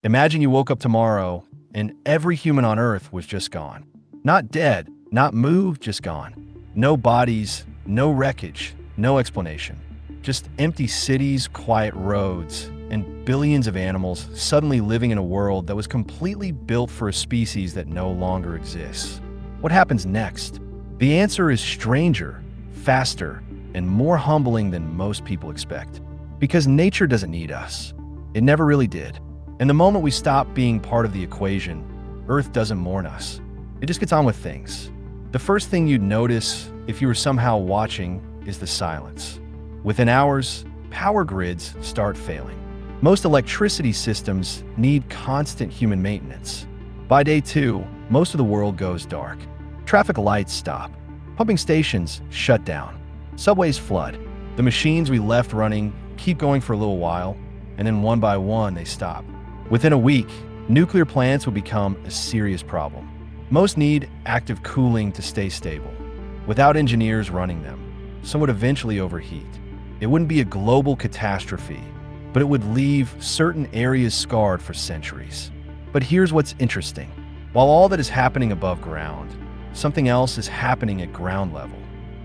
Imagine you woke up tomorrow and every human on Earth was just gone. Not dead, not moved, just gone. No bodies, no wreckage, no explanation. Just empty cities, quiet roads, and billions of animals suddenly living in a world that was completely built for a species that no longer exists. What happens next? The answer is stranger, faster, and more humbling than most people expect. Because nature doesn't need us. It never really did. And the moment we stop being part of the equation, Earth doesn't mourn us. It just gets on with things. The first thing you'd notice if you were somehow watching is the silence. Within hours, power grids start failing. Most electricity systems need constant human maintenance. By day 2, most of the world goes dark. Traffic lights stop. Pumping stations shut down. Subways flood. The machines we left running keep going for a little while, and then one by one they stop. Within a week, nuclear plants will become a serious problem. Most need active cooling to stay stable. Without engineers running them, some would eventually overheat. It wouldn't be a global catastrophe, but it would leave certain areas scarred for centuries. But here's what's interesting. While all that is happening above ground, something else is happening at ground level.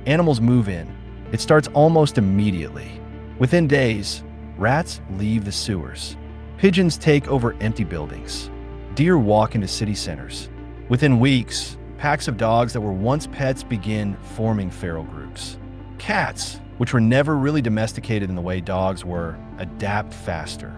Animals move in. It starts almost immediately. Within days, rats leave the sewers. Pigeons take over empty buildings. Deer walk into city centers. Within weeks, packs of dogs that were once pets begin forming feral groups. Cats, which were never really domesticated in the way dogs were, adapt faster.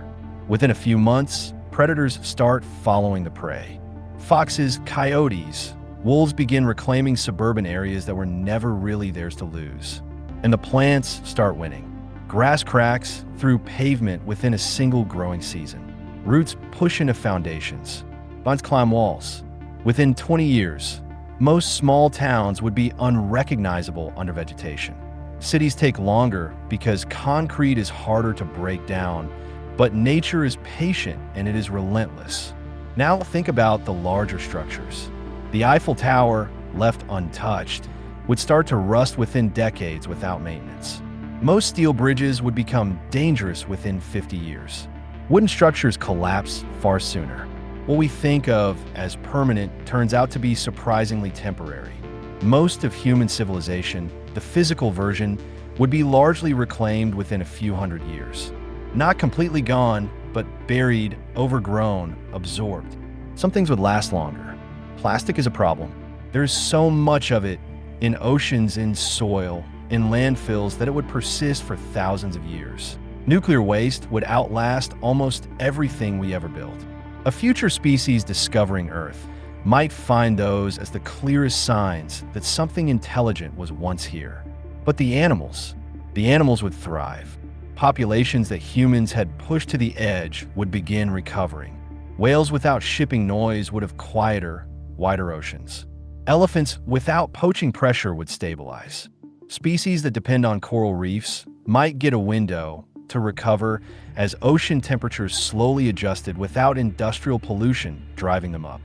Within a few months, predators start following the prey. Foxes, coyotes, wolves begin reclaiming suburban areas that were never really theirs to lose. And the plants start winning. Grass cracks through pavement within a single growing season. Roots push into foundations. Vines climb walls. Within 20 years, most small towns would be unrecognizable under vegetation. Cities take longer because concrete is harder to break down, but nature is patient and it is relentless. Now think about the larger structures. The Eiffel Tower, left untouched, would start to rust within decades without maintenance. Most steel bridges would become dangerous within 50 years. Wooden structures collapse far sooner. What we think of as permanent turns out to be surprisingly temporary. Most of human civilization, the physical version, would be largely reclaimed within a few hundred years. Not completely gone, but buried, overgrown, absorbed. Some things would last longer. Plastic is a problem. There's so much of it in oceans, in soil, in landfills that it would persist for thousands of years. Nuclear waste would outlast almost everything we ever built. A future species discovering Earth might find those as the clearest signs that something intelligent was once here. But the animals would thrive. Populations that humans had pushed to the edge would begin recovering. Whales without shipping noise would have quieter, wider oceans. Elephants without poaching pressure would stabilize. Species that depend on coral reefs might get a window to recover as ocean temperatures slowly adjusted without industrial pollution driving them up.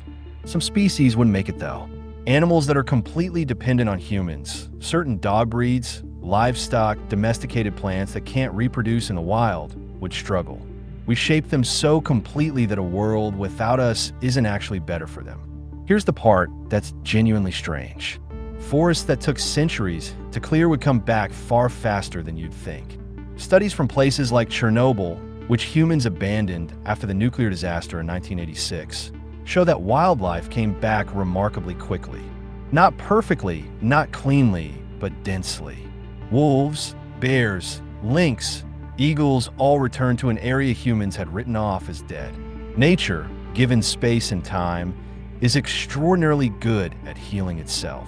Some species wouldn't make it though. Animals that are completely dependent on humans, certain dog breeds, livestock, domesticated plants that can't reproduce in the wild, would struggle. We shape them so completely that a world without us isn't actually better for them. Here's the part that's genuinely strange. Forests that took centuries to clear would come back far faster than you'd think. Studies from places like Chernobyl, which humans abandoned after the nuclear disaster in 1986, show that wildlife came back remarkably quickly. Not perfectly, not cleanly, but densely. Wolves, bears, lynx, eagles all returned to an area humans had written off as dead. Nature, given space and time, is extraordinarily good at healing itself.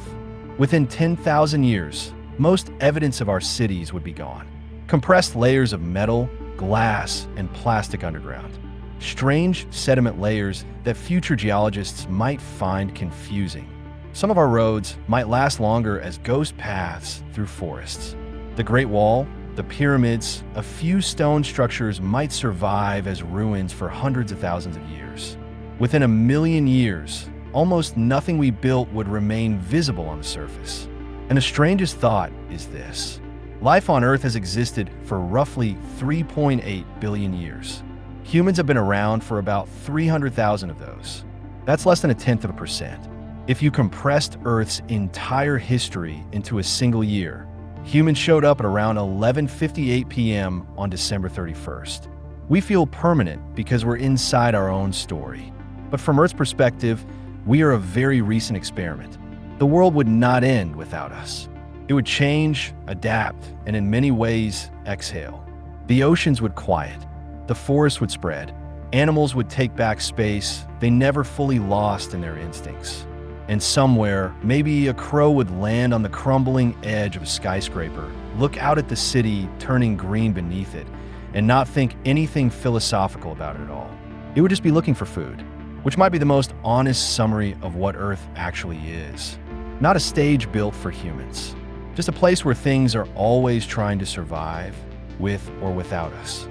Within 10,000 years, most evidence of our cities would be gone. Compressed layers of metal, glass, and plastic underground. Strange sediment layers that future geologists might find confusing. Some of our roads might last longer as ghost paths through forests. The Great Wall, the pyramids, a few stone structures might survive as ruins for hundreds of thousands of years. Within 1,000,000 years, almost nothing we built would remain visible on the surface. And the strangest thought is this. Life on Earth has existed for roughly 3.8 billion years. Humans have been around for about 300,000 of those. That's less than a tenth of a percent. If you compressed Earth's entire history into a single year, humans showed up at around 11:58 p.m. on December 31st. We feel permanent because we're inside our own story. But from Earth's perspective, we are a very recent experiment. The world would not end without us. It would change, adapt, and in many ways, exhale. The oceans would quiet. The forests would spread. Animals would take back space they never fully lost in their instincts. And somewhere, maybe a crow would land on the crumbling edge of a skyscraper, look out at the city turning green beneath it, and not think anything philosophical about it at all. It would just be looking for food, which might be the most honest summary of what Earth actually is. Not a stage built for humans, just a place where things are always trying to survive, with or without us.